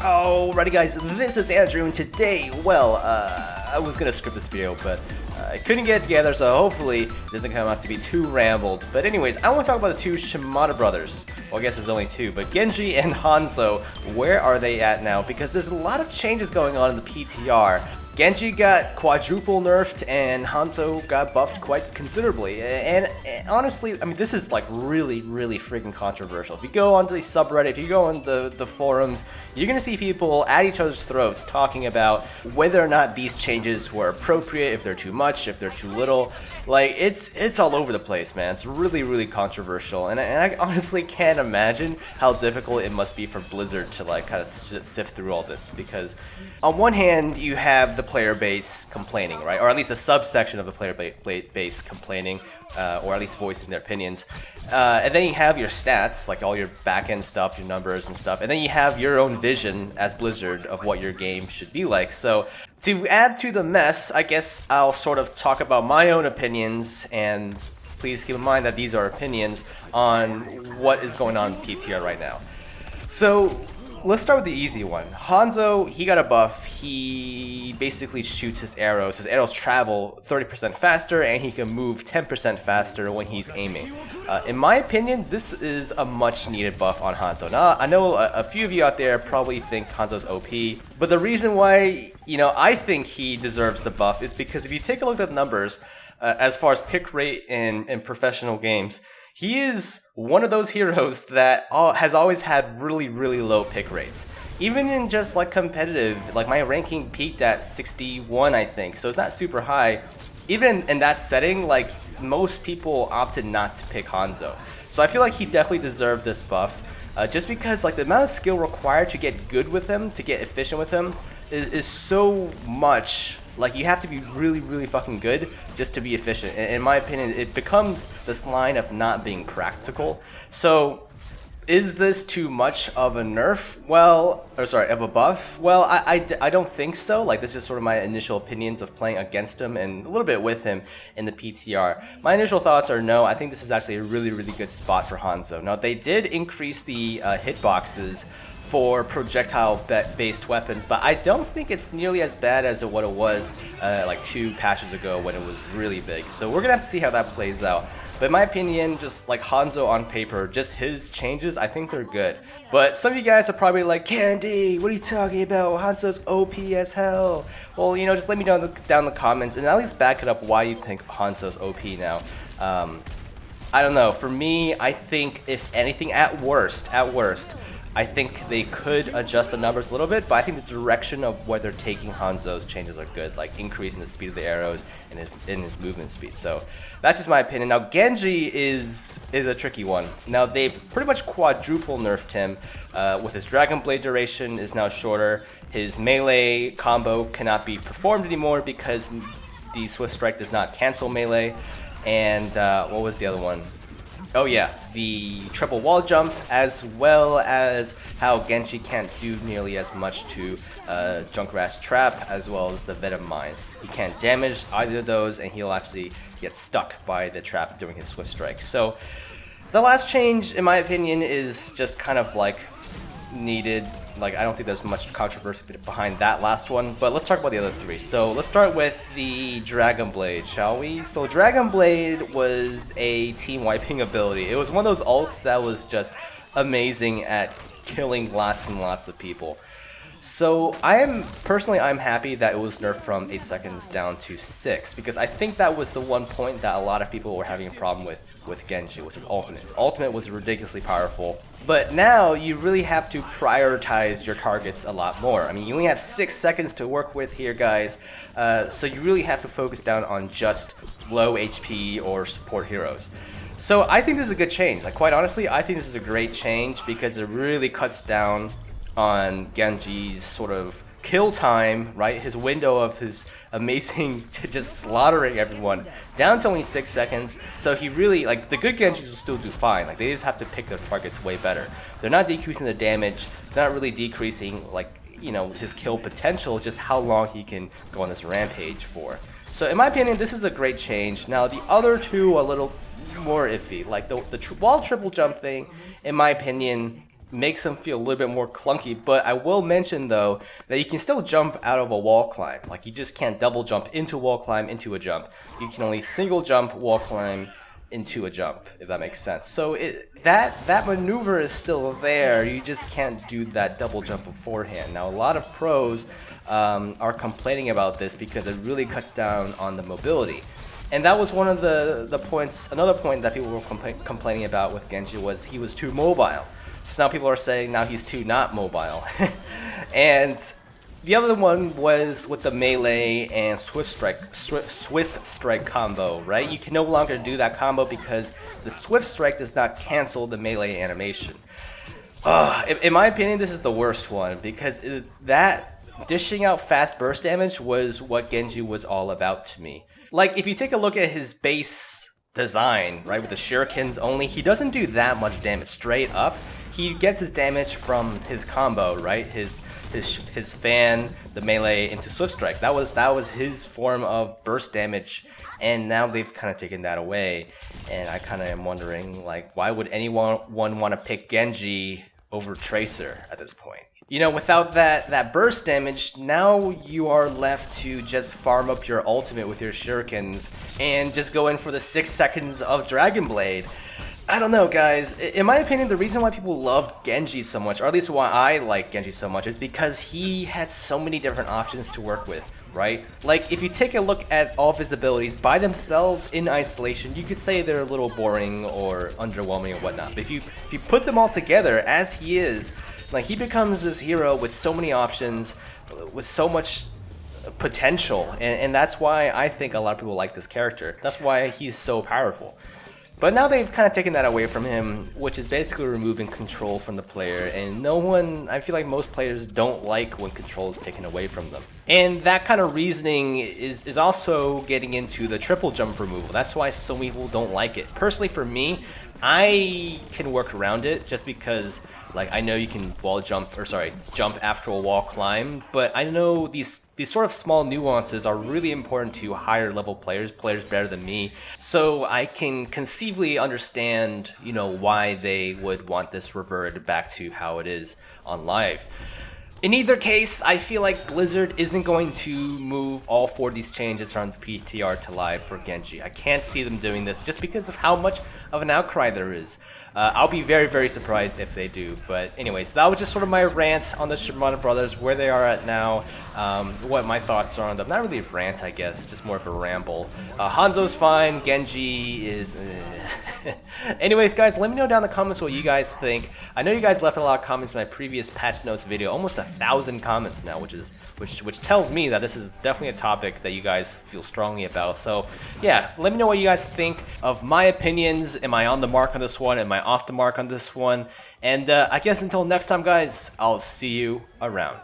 Alrighty guys, this is Andrew, and today, well, I was gonna script this video, but I couldn't get it together, so hopefully it doesn't come out to be too rambled. But anyways, I want to talk about the two Shimada brothers. Well, I guess there's only two, but Genji and Hanzo, where are they at now? Because there's a lot of changes going on in the PTR. Genji got quadruple nerfed and Hanzo got buffed quite considerably. And honestly, I mean, this is like really freaking controversial. If you go onto the subreddit, if you go on the forums, you're gonna see people at each other's throats talking about whether or not these changes were appropriate, if they're too much, if they're too little. Like, it's all over the place, man. It's really controversial, and I honestly can't imagine how difficult it must be for Blizzard to like kind of sift through all this, because on one hand you have the player base complaining, right, or at least a subsection of the player base complaining, or at least voicing their opinions, and then you have your stats, like all your back-end stuff, your numbers and stuff, and then you have your own vision as Blizzard of what your game should be like. So to add to the mess, I guess I'll sort of talk about my own opinions, and please keep in mind that these are opinions on what is going on in PTR right now. So let's start with the easy one. Hanzo, he got a buff. He basically shoots his arrows. His arrows travel 30% faster, and he can move 10% faster when he's aiming. In my opinion, this is a much needed buff on Hanzo. Now, I know a few of you out there probably think Hanzo's OP, but the reason why, you know, I think he deserves the buff is because if you take a look at the numbers, as far as pick rate in professional games, he is one of those heroes that has always had really low pick rates. Even in just like competitive, like my ranking peaked at 61, I think, so it's not super high. Even in that setting, like most people opted not to pick Hanzo. So I feel like he definitely deserved this buff, just because like the amount of skill required to get good with him, to get efficient with him, is so much. Like, you have to be really fucking good just to be efficient. In my opinion, it becomes this line of not being practical. So, is this too much of a nerf? Well, or sorry, of a buff? Well, I don't think so. Like, this is sort of my initial opinions of playing against him and a little bit with him in the PTR. My initial thoughts are no, I think this is actually a really good spot for Hanzo. Now, they did increase the hitboxes for projectile-based weapons, but I don't think it's nearly as bad as what it was like 2 patches ago when it was really big. So we're gonna have to see how that plays out. But in my opinion, just like Hanzo on paper, just his changes, I think they're good. But some of you guys are probably like, Candy, what are you talking about? Hanzo's OP as hell. Well, you know, just let me know down in the comments and at least back it up why you think Hanzo's OP now. I don't know. For me, I think if anything, at worst, I think they could adjust the numbers a little bit, but I think the direction of where they're taking Hanzo's changes are good, like increasing the speed of the arrows and his movement speed. So that's just my opinion. Now Genji is a tricky one. Now they pretty much quadruple nerfed him with his Dragon Blade duration is now shorter. His melee combo cannot be performed anymore because the Swift Strike does not cancel melee. And what was the other one? Oh yeah, the triple wall jump, as well as how Genji can't do nearly as much to Junkrat's trap, as well as the Venom Mine. He can't damage either of those, and he'll actually get stuck by the trap during his Swift Strike. So the last change, in my opinion, is just kind of like needed. Like, I don't think there's much controversy behind that last one, but let's talk about the other 3. So let's start with the Dragon Blade, shall we? So Dragon Blade was a team wiping ability. It was one of those ults that was just amazing at killing lots and lots of people. So I'm happy that it was nerfed from 8 seconds down to 6, because I think that was the one point that a lot of people were having a problem with Genji, was his ultimate. His ultimate was ridiculously powerful, but now you really have to prioritize your targets a lot more. I mean, you only have 6 seconds to work with here, guys, so you really have to focus down on just low HP or support heroes. So I think this is a good change. Like, quite honestly, I think this is a great change because it really cuts down on Genji's sort of kill time, right? His window of his amazing just slaughtering everyone down to only 6 seconds. So he really, like, the good Genjis will still do fine. Like, they just have to pick their targets way better. They're not decreasing the damage. They're not really decreasing, like, you know, his kill potential, just how long he can go on this rampage for. So in my opinion, this is a great change. Now the other two are a little more iffy. Like the wall triple jump thing, in my opinion, makes him feel a little bit more clunky. But I will mention though that you can still jump out of a wall climb. Like you just can't double jump into a wall climb into a jump. You can only single jump, wall climb into a jump, if that makes sense. So that maneuver is still there. You just can't do that double jump beforehand. Now a lot of pros are complaining about this because it really cuts down on the mobility. And that was one of the points, another point that people were complaining about with Genji was he was too mobile. So now people are saying now he's too not mobile. And the other one was with the melee and swift strike combo, right? You can no longer do that combo because the swift strike does not cancel the melee animation. In my opinion, this is the worst one because that dishing out fast burst damage was what Genji was all about to me. Like, if you take a look at his base design, right, with the shurikens only, he doesn't do that much damage straight up. He gets his damage from his combo, right? His fan, the melee into swift strike. That was his form of burst damage, and now they've kind of taken that away. And I kind of am wondering, like, why would anyone want to pick Genji over Tracer at this point? You know, without that burst damage, now you are left to just farm up your ultimate with your shurikens and just go in for the 6 seconds of Dragon Blade. I don't know, guys. In my opinion, the reason why people love Genji so much, or at least why I like Genji so much, is because he had so many different options to work with, right? Like, if you take a look at all of his abilities by themselves in isolation, you could say they're a little boring or underwhelming or whatnot. But if you put them all together as he is, like, he becomes this hero with so many options, with so much potential, and that's why I think a lot of people like this character. That's why he's so powerful. But now they've kind of taken that away from him, which is basically removing control from the player, and I feel like most players don't like when control is taken away from them. And that kind of reasoning is also getting into the triple jump removal. That's why so many people don't like it. Personally, for me, I can work around it just because, like, I know you can jump after a wall climb, but I know these sort of small nuances are really important to higher level players better than me. So I can conceivably understand, you know, why they would want this reverted back to how it is on live. In either case, I feel like Blizzard isn't going to move all 4 of these changes from PTR to live for Genji. I can't see them doing this just because of how much of an outcry there is. I'll be very, very surprised if they do. But anyways, that was just sort of my rant on the Shimada brothers, where they are at now, what my thoughts are on them. Not really a rant, I guess, just more of a ramble. Hanzo's fine, Genji is... Anyways, guys, let me know down in the comments what you guys think. I know you guys left a lot of comments in my previous patch notes video, almost 1,000 comments now, which tells me that this is definitely a topic that you guys feel strongly about. So yeah, let me know what you guys think of my opinions. Am I on the mark on this one? Am I off the mark on this one? And I guess until next time, guys, I'll see you around.